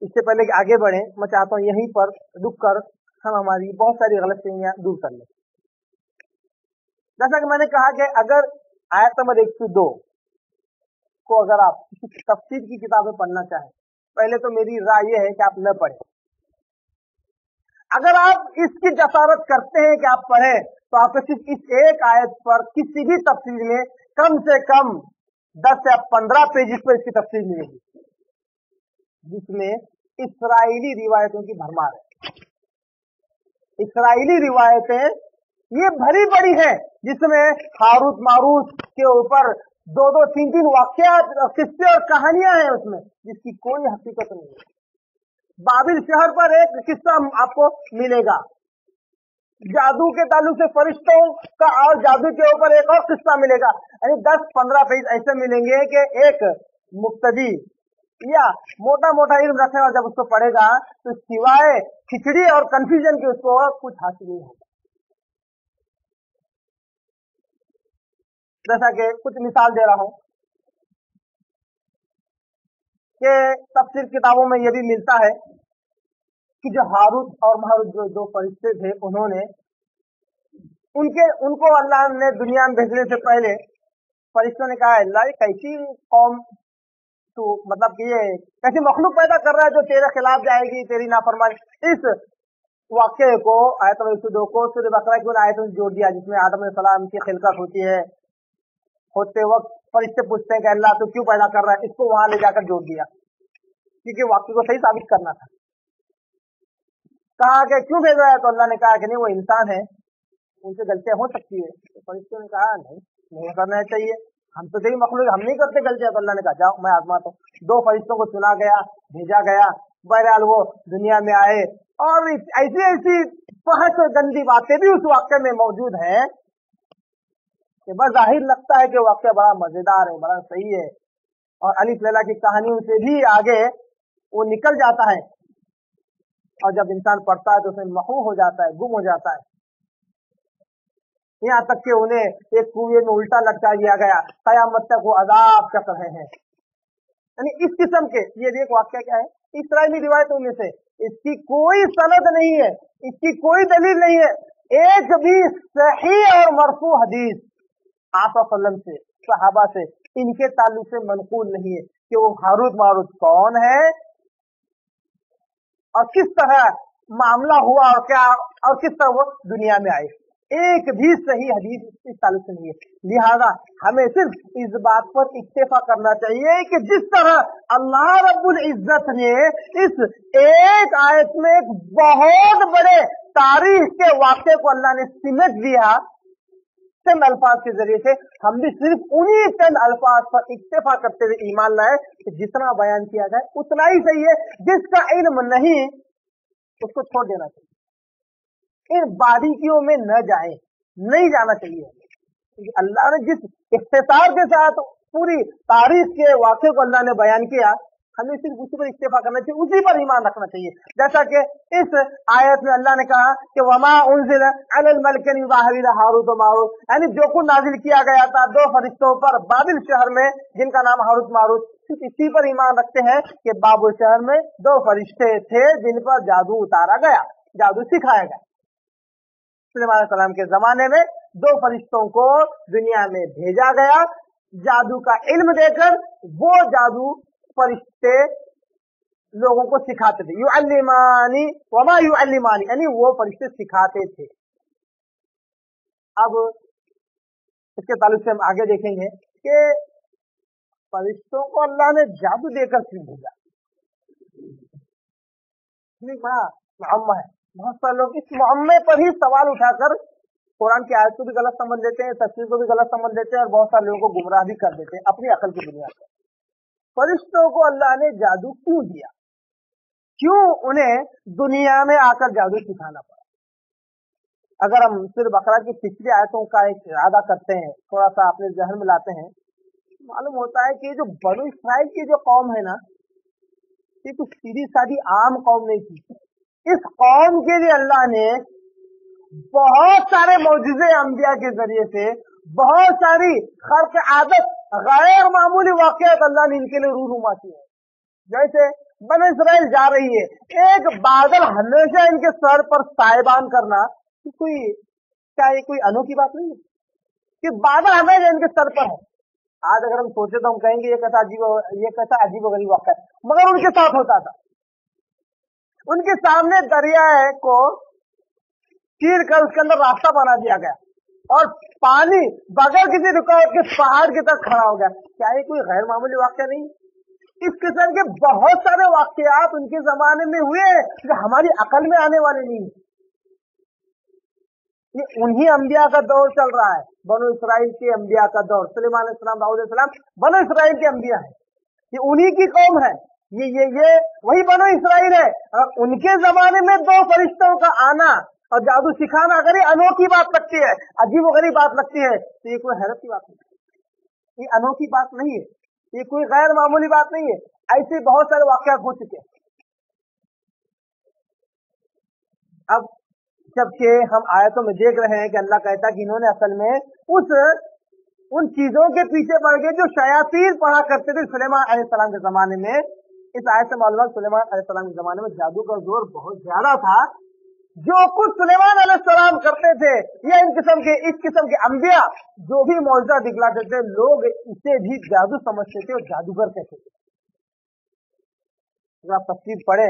इससे पहले कि आगे बढ़े, मैं चाहता हूं यहीं पर रुक कर हम हमारी बहुत सारी गलतफहमियां दूर कर लें। जैसा कि मैंने कहा कि अगर आयत नंबर 102 को अगर आप किसी तफसीर की किताबें पढ़ना चाहें, पहले तो मेरी राय यह है कि आप न पढ़ें। अगर आप इसकी जसारत करते हैं कि आप पढ़ें, तो आपको सिर्फ इस एक आयत पर किसी भी तफसीर में कम से कम 10 या 15 पेजेस पर इसकी तफसीर मिलेगी, जिसमें इसराइली रिवायतों की भरमार है। इसराइली रिवायतें ये भरी पड़ी हैं, जिसमें हारूत मारूत के ऊपर 2-2, 3-3 वाक़यात, किस्से और कहानियां हैं उसमें, जिसकी कोई हकीकत नहीं है। बाबिल शहर पर एक किस्सा आपको मिलेगा, जादू के ताल्लुक से फरिश्तों का, और जादू के ऊपर एक और किस्सा मिलेगा। यानी 10-15 पेज ऐसे मिलेंगे कि एक मुक्तदी या मोटा मोटा इल्म रखने वाला जब उसको पढ़ेगा तो सिवाय खिचड़ी और कंफ्यूजन के उसको कुछ हासिल नहीं होगा। जैसा कि कुछ मिसाल दे रहा हूं कि तफसीर किताबों में यह भी मिलता है कि जो हारूत और मारूत जो दो फरिश्ते थे, उनको अल्लाह ने दुनिया में भेजने से पहले फरिश्तों ने कहा, अल्लाह कैसी कौम तू, मतलब कि ये कैसी मखलूक पैदा कर रहा है जो तेरे खिलाफ जाएगी, तेरी नाफरमानी। इस वाक्य को आयत नंबर 102 को सूरह बकरा की आयत में जोड़ दिया, जिसमें आदम अलैहिस्सलाम की खिलकत होती है। होते वक्त फरिश्ते पूछते हैं कि अल्लाह तू क्यों पैदा कर रहा है, इसको वहां ले जाकर जोड़ दिया, क्योंकि वाक्य को सही साबित करना था। कहा कि क्यों भेज रहा है, तो अल्लाह ने कहा कि नहीं, वो इंसान है, उनसे गलतियां हो सकती है। तो फरिश्तों ने कहा नहीं करना चाहिए, हम तो तेरी मखलूक, हम नहीं करते गलतियां। तो अल्लाह ने कहा जाओ, मैं आजमाता हूं। 2 फरिश्तों को चुना गया, भेजा गया, बहरहाल वो दुनिया में आए, और ऐसी ऐसी फहश और गंदी बातें भी उस वाक्य में मौजूद है कि बस जाहिर लगता है कि वाक्य बड़ा मजेदार है, बड़ा सही है, और अलीफ लैला की कहानियों से भी आगे वो निकल जाता है, और जब इंसान पढ़ता है तो उसमें महू हो जाता है, गुम हो जाता है। यहाँ तक कि उन्हें एक कुएं में उल्टा लटका दिया गया, कयामत तक वो अजाब कर रहे हैं। यानी इस किस्म के ये भी एक वाक्य क्या है, इस्राएली रिवायतों में से, इसकी कोई सनद नहीं है, इसकी कोई दलील नहीं है, एक भी सही और मरफू हदीस आप सल्लम से, सहाबा से, इनके ताल्लुक से मनकूल नहीं है कि वो हारूत मारूत कौन है और किस तरह मामला हुआ और क्या, और किस तरह वो दुनिया में आए। एक भी सही हदीस इस ताल्लुक से नहीं है। लिहाजा हमें सिर्फ इस बात पर इक्तेफा करना चाहिए कि जिस तरह अल्लाह रब्बुल इज्जत ने इस एक आयत में एक बहुत बड़े तारीख के वाक़े को अल्लाह ने सिमट दिया चंद अल्फाज के जरिए से, हम भी सिर्फ उन्हीं चंद अल्फाज पर इक्तेफा करते हुए ईमान लाए कि जितना बयान किया जाए उतना ही सही है। जिसका इल्म नहीं उसको छोड़ देना चाहिए, इन बारीकियों में न जाए, नहीं जाना चाहिए, क्योंकि अल्लाह ने जिस इख्तिसार के साथ पूरी तारीख के वाक़े को अल्लाह ने बयान किया, हमें सिर्फ उसी पर इक्तिफा करना चाहिए, उसी पर ईमान रखना चाहिए। जैसा कि इस आयत में अल्लाह ने कहा कि वमा उन्जिल अलल मलकैनि बाबिल हारूत व मारूत, यानी जो कुछ नाजिल किया गया था 2 फरिश्तों पर बाबिल शहर में, जिनका नाम हारूत मारूत, सिर्फ इसी पर ईमान रखते हैं कि बाबिल शहर में 2 फरिश्ते थे जिन पर जादू उतारा गया, जादू सिखाया गया। सुलेमान अलैहिस्सलाम के जमाने में 2 फरिश्तों को दुनिया में भेजा गया, जादू का इल्म देकर। वो जादू फरिश्ते लोगों को सिखाते थे, युअल्लिमानी वमा युअल्लिमानी, यानी वो फरिश्ते सिखाते थे। अब इसके ताल्लुक से हम आगे देखेंगे कि फरिश्तों को अल्लाह ने जादू देकर क्यों भेजा? बड़ा मुअम्मा है। बहुत सारे लोग इस मुअम्मे पर ही सवाल उठाकर कुरान की आयत को भी गलत समझ लेते हैं, तफसीर को भी गलत समझ लेते हैं और बहुत सारे लोगों को गुमराह भी कर देते हैं अपनी अकल की बुनियाद पर। फरिश्तों को अल्लाह ने जादू क्यों दिया? क्यों उन्हें दुनिया में आकर जादू सिखाना पड़ा? अगर हम सिर्फ बकरा की पिछली आयतों का एक इरादा करते हैं, थोड़ा सा अपने जहन में लाते हैं, मालूम होता है कि जो बनु इस्राइल की जो कौम है ना, ये कुछ सीधी सादी आम कौम नहीं थी। इस कौम के लिए अल्लाह ने बहुत सारे मौजूजे अंबिया के जरिए से, बहुत सारी खर्क आदत गैर मामूली वाकयात अल्लाह ने इनके लिए रूनुमा की है। जैसे बनु इस्राइल जा रही है, एक बादल हमेशा इनके सर पर साहिबान करना कोई क्या ये कोई अनोखी बात नहीं है कि बादल हमेशा इनके सर पर है। आज अगर हम सोचे तो हम कहेंगे ये कैसा अजीब गरीब वाक़या है, मगर उनके साथ होता था। उनके सामने दरिया को चीर कर उसके अंदर रास्ता बना दिया गया और पानी बगैर किसी रुकावट के पहाड़ की तरफ खड़ा हो गया। क्या ये कोई गैर मामूली वाक़या नहीं? इस किस्म के बहुत सारे वाक़यात उनके जमाने में हुए जो हमारी अकल में आने वाले नहीं। ये उन्हीं अंबिया का दौर चल रहा है, बनु इस्राइल के अंबिया का दौर। सुलेमान अलैहिस्सलाम, दाऊद अलैहिस्सलाम बनु इस्राइल के अंबिया है, ये उन्हीं की कौम है, ये वही बनु इस्राइल है। और उनके जमाने में दो फरिश्तों का आना और जादू सिखाना अगर ये अनोखी बात लगती है, अजीब गरीब बात लगती है, तो ये कोई हैरत की बात नहीं, ये अनोखी बात नहीं है, ये कोई गैर मामूली बात नहीं है। ऐसे बहुत सारे वाक़यात हो चुके हैं। अब जबकि हम आयतों में देख रहे हैं कि अल्लाह कहता है कि इन्होंने असल में उन चीजों के पीछे पड़ गए जो शयातीन पढ़ा करते थे सुलेमान अलैहिस्सलाम के जमाने में। इस आयत से मालूम है सुलेमान अलैहिस्सलाम के जमाने में जादू का जोर बहुत ज्यादा था। जो कुछ सुलेमान अलैहिस्सलाम करते थे या इस किस्म के अंबिया जो भी मौजूदा दिखलाते थे, लोग इसे भी जादू समझते थे और जादूगर कहते थे। अगर आप तफसीर पढ़े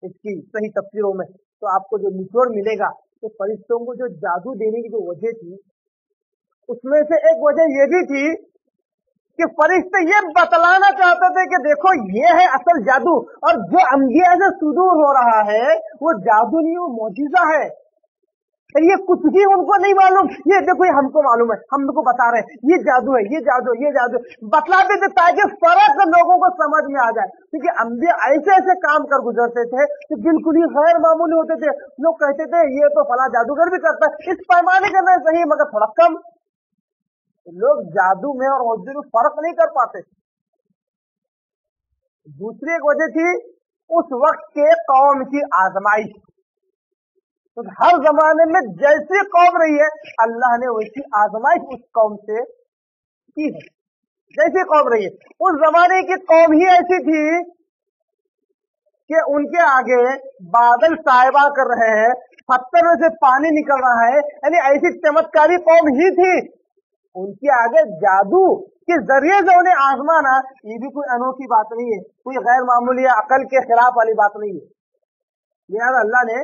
इसकी सही तफसीरों में तो आपको जो निचोड़ मिलेगा कि फरिश्तों को जो जादू देने की जो वजह थी, उसमें से एक वजह ये भी थी कि फरिश्ते ये बतलाना चाहते थे कि देखो ये है असल जादू, और जो अंबिया से सुदूर हो रहा है वो जादू नहीं, वो मौजिजा है। ये कुछ भी उनको नहीं मालूम, ये देखो ये हमको मालूम है, हम उनको बता रहे हैं ये जादू है, ये जादू, ये जादू बतलाते थे ताकि फर्क लोगों को समझ में आ जाए। क्योंकि अंबिया ऐसे ऐसे काम कर गुजरते थे कि बिल्कुल ही गैर मामूली होते थे। लोग कहते थे ये तो फला जादूगर भी करता है, इस पैमाने के अंदर सही मगर थोड़ा कम। लोग जादू में और मौजूद में फर्क नहीं कर पाते। दूसरी एक वजह थी उस वक्त के कौम की आजमाइश। तो हर जमाने में जैसी कौम रही है अल्लाह ने वैसी आजमाइश उस कौम से की है। जैसी कौम रही है, उस जमाने की कौम ही ऐसी थी कि उनके आगे बादल साहिबा कर रहे हैं, पत्थर में से पानी निकल रहा है, यानी ऐसी चमत्कारी कौम ही थी। उनके आगे जादू के जरिए से उन्हें आजमाना ये भी कोई अनोखी बात नहीं है, कोई गैर मामूली अकल के खिलाफ वाली बात नहीं है। लिहाजा अल्लाह ने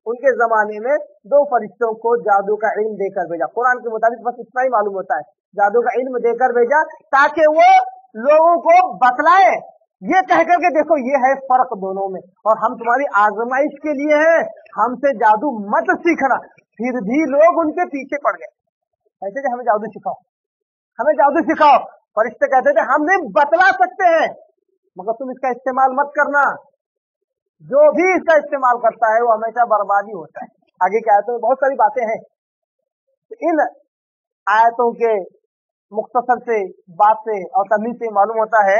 उनके जमाने में दो फरिश्तों को जादू का इल्म देकर भेजा। कुरान के मुताबिक बस इतना ही मालूम होता है, जादू का इल्म देकर भेजा ताकि वो लोगों को बतलाए, ये कह करके देखो ये है फर्क दोनों में, और हम तुम्हारी आजमाइश के लिए हैं, हमसे जादू मत सीखना। फिर भी लोग उनके पीछे पड़ गए, कहते थे हमें जादू सिखाओ, हमें जादू सिखाओ। फरिश्ते कहते थे हम नहीं बतला सकते हैं मगर तुम इसका इस्तेमाल मत करना, जो भी इसका इस्तेमाल करता है वो हमेशा बर्बादी होता है। आगे की आयतों में बहुत सारी बातें हैं। इन आयतों के मुख्तसर से बात से और तमीज से मालूम होता है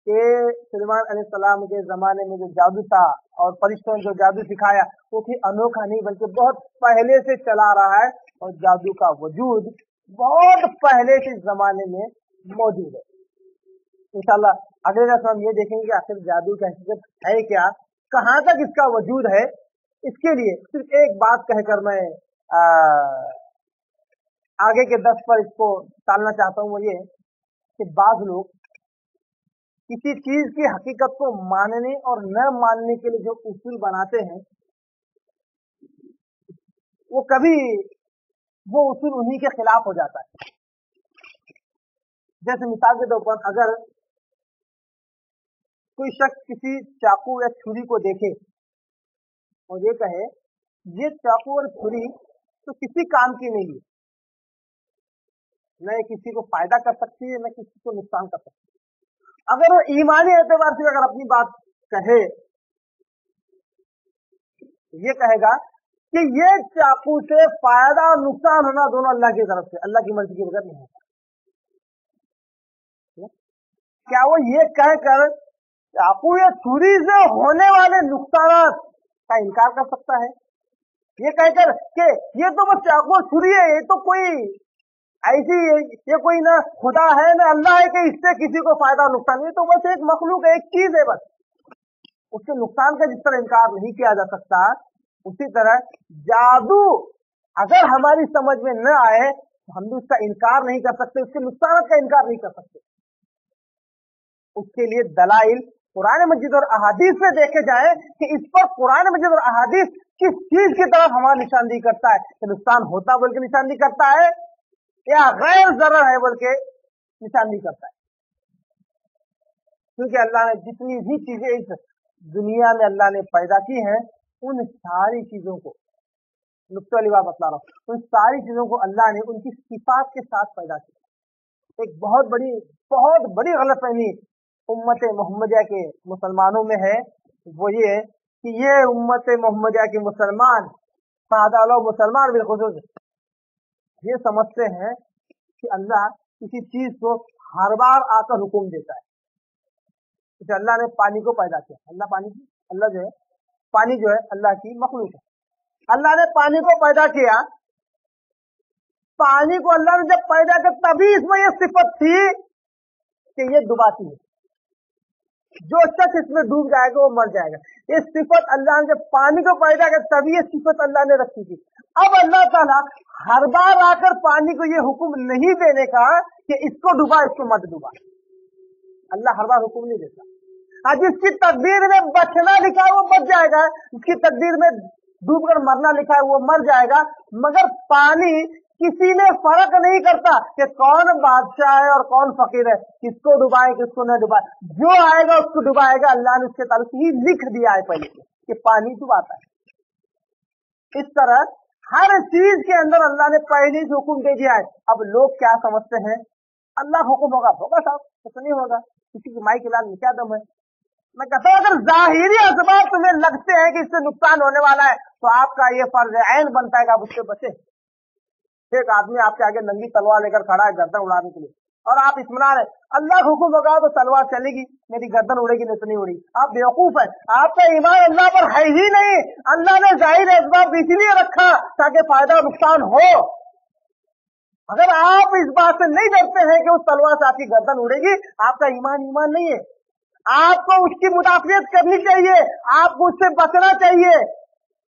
कि सुलेमान अलैहिस्सलाम के जमाने में जो जादू था और फरिश्तों ने जो जादू सिखाया वो भी अनोखा नहीं बल्कि बहुत पहले से चला रहा है, और जादू का वजूद बहुत पहले से इस जमाने में मौजूद है। इंशाल्लाह अगले दस हम ये देखेंगे कि आखिर जादू की हकीकत है क्या, कहाँ तक इसका वजूद है। इसके लिए सिर्फ एक बात कहकर मैं आगे के 10 पर इसको टालना चाहता हूँ, वो ये कि बाज लोग किसी चीज की हकीकत को मानने और न मानने के लिए जो उसूल बनाते हैं वो कभी वो उसूल उन्हीं के खिलाफ हो जाता है। जैसे मिसाल के तौर पर अगर कोई शख्स किसी चाकू या छुरी को देखे और ये कहे ये चाकू और छुरी तो किसी काम की नहीं है, न किसी को फायदा कर सकती है न किसी को नुकसान कर सकती है। अगर वो ईमानी एतबार से अगर अपनी बात कहे, ये कहेगा कि ये चाकू से फायदा और नुकसान होना दोनों अल्लाह की तरफ से, अल्लाह की मर्जी के बगैर नहीं होता। क्या वो ये कहकर चाकू या छुरी से होने वाले नुकसान का इनकार कर सकता है? ये कहकर कि ये तो बस चाकू और छुरी है, ये तो कोई ऐसी, ये कोई ना खुदा है ना अल्लाह है कि इससे किसी को फायदा और नुकसान, ये तो बस एक मखलूक है, एक चीज है बस। उसके नुकसान का जिस तरह इनकार नहीं किया जा सकता, उसी तरह जादू अगर हमारी समझ में न आए तो हम भी उसका इनकार नहीं कर सकते, उसके नुकसान का इनकार नहीं कर सकते। उसके लिए दलाइल कुरान मजीद और अहादीस में देखे जाए कि इस पर कुरान मजीद और अहादीस किस चीज की तरफ हमारी निशानदेही करता है, कि नुकसान होता बोल के निशानदेही करता है या गैर जरर है बोल के निशानदेही करता है। क्योंकि अल्लाह ने जितनी भी चीजें इस दुनिया में अल्लाह ने पैदा की हैं, उन सारी चीजों को, नुक्ते वाली बात बता रहा हूं, उन सारी चीजों को अल्लाह ने उनकी सिफात के साथ पैदा किया। एक बहुत बड़ी गलतफहमी उम्मत मोहम्मदिया के मुसलमानों में है, वो ये कि ये उम्मत मोहम्मदिया के मुसलमान, सादा लोग मुसलमान बिलखुसूस, ये समझते हैं कि अल्लाह किसी चीज को हर बार आकर हुक्म देता है। जैसे अल्लाह ने पानी को पैदा किया, अल्लाह जो है पानी जो है अल्लाह की मखलूक है। अल्लाह ने पानी को पैदा किया, पानी को अल्लाह ने जब पैदा किया तभी इसमें यह सिफत थी कि ये डुबाती है, जो शख्स इसमें डूब जाएगा वो मर जाएगा। ये सिफत अल्लाह ने जब पानी को पैदा किया तभी ये सिफत अल्लाह ने रखी थी। अब अल्लाह ताला हर बार आकर पानी को ये हुक्म नहीं देने का कि इसको डुबा इसको मत डुबा, अल्लाह हर बार हुक्म नहीं देता। आज जिसकी तकदीर में बचना लिखा है वो बच जाएगा, जिसकी तकदीर में डूबकर मरना लिखा है वो मर जाएगा। मगर पानी किसी ने फर्क नहीं करता कि कौन बादशाह है और कौन फकीर है, किसको डुबाए किसको न डुबाए, जो आएगा उसको डुबाएगा। अल्लाह ने उसके ताल्लुक ही लिख दिया है पहले कि पानी डुबाता है। इस तरह हर चीज के अंदर अल्लाह ने पहले से हुक्म दे दिया है। अब लोग क्या समझते हैं, अल्लाह का हुक्म होगा साहब, कुछ नहीं होगा, किसी की माई के लाल में क्या दम है। मैं कहता हूं अगर जाहिरी असबाब तुम्हें लगते हैं कि इससे नुकसान होने वाला है तो आपका ये फर्ज ऐन बनता है कि आप उससे बचे। एक आदमी आपके आगे नंगी तलवार लेकर खड़ा है गर्दन उड़ाने के लिए, और आप इत्मीनान है अल्लाह का हुक्म होगा तो तलवार चलेगी, मेरी गर्दन उड़ेगी नहीं तो नहीं उड़ेगी। आप बेवकूफ है, आपका ईमान अल्लाह पर है ही नहीं। अल्लाह ने जाहिर असबाब इसलिए रखा ताकि फायदा नुकसान हो। अगर आप इस बात से नहीं डरते हैं कि उस तलवार से आपकी गर्दन उड़ेगी, आपका ईमान नहीं है। आपको उसकी मुदाफियत करनी चाहिए, आपको उससे बचना चाहिए,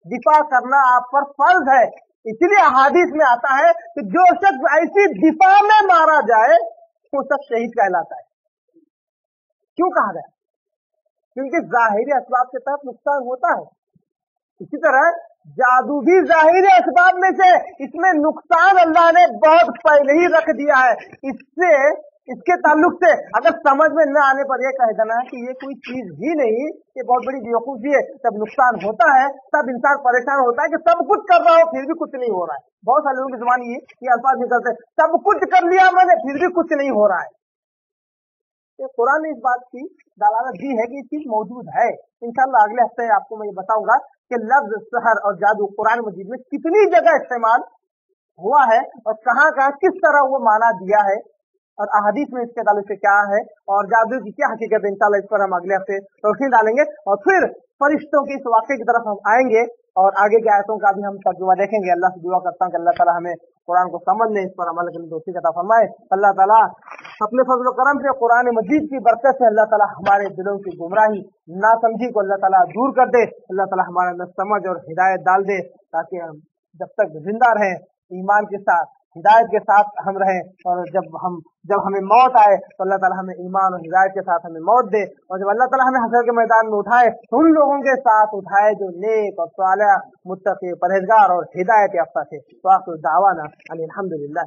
दिफा करना आप पर फर्ज है। इसलिए अहादीस में आता है कि जो शख्स ऐसी दिफा में मारा जाए वो शख्स शहीद कहलाता है। क्यों कहा गया? क्योंकि जाहिरी असबाब के तहत नुकसान होता है। इसी तरह जादू भी जाहिरी असबाब में से, इसमें नुकसान अल्लाह ने बहुत पहले ही रख दिया है। इसके ताल्लुक से अगर समझ में न आने पर यह कह देना कि ये कोई चीज ही नहीं, ये बहुत बड़ी बेवकूफी है, तब नुकसान होता है, तब इंसान परेशान होता है कि सब कुछ कर रहा हो फिर भी कुछ नहीं हो रहा है। बहुत सारे लोगों की जुबान ये अल्फाज निकलते हैं, सब कुछ कर लिया मैंने फिर भी कुछ नहीं हो रहा है। तो कुरान ने इस बात की दलालत दी है कि ये चीज मौजूद है। इंशाअल्लाह अगले हफ्ते आपको मैं ये बताऊंगा कि लफ्ज सहर और जादू कुरान मजीद में कितनी जगह इस्तेमाल हुआ है और कहाँ कहाँ किस तरह वो माना दिया है, और अहादीस में इसके ताल्लुक से क्या है, और जादू की क्या हकीकत है। इंशाअल्लाह इस पर हम अगले हफ्ते रोशनी डालेंगे और फिर फरिश्तों के इस वाक़े की तरफ हम आएंगे और आगे की आयतों का भी हम तर्जुमा देखेंगे। अल्लाह से दुआ करता हूँ कि अल्लाह ताला हमें कुरान को समझने, इस पर अमल करने की तौफीक अता फरमाए। अल्लाह ताला अपने फजल व करम से कुरान मजीद की बरकत से अल्लाह ताला हमारे दिलों की गुमराही नासमझी को अल्लाह ताला दूर कर दे। अल्लाह ताला हमारे अंदर समझ और हिदायत डाल दे, ताकि हम जब तक जिंदा रहें ईमान के साथ हिदायत के साथ हम रहें, और जब हमें मौत आए तो अल्लाह ताला हमें ईमान और हिदायत के साथ हमें मौत दे, और जब अल्लाह ताला हमें हशर के मैदान में उठाए तो उन लोगों के साथ उठाए जो नेक और सालेह मुत्तकी परहेजगार और हिदायत याफ्ता थे। तो आखिर दावाना अनिल हम्दुलिल्लाह।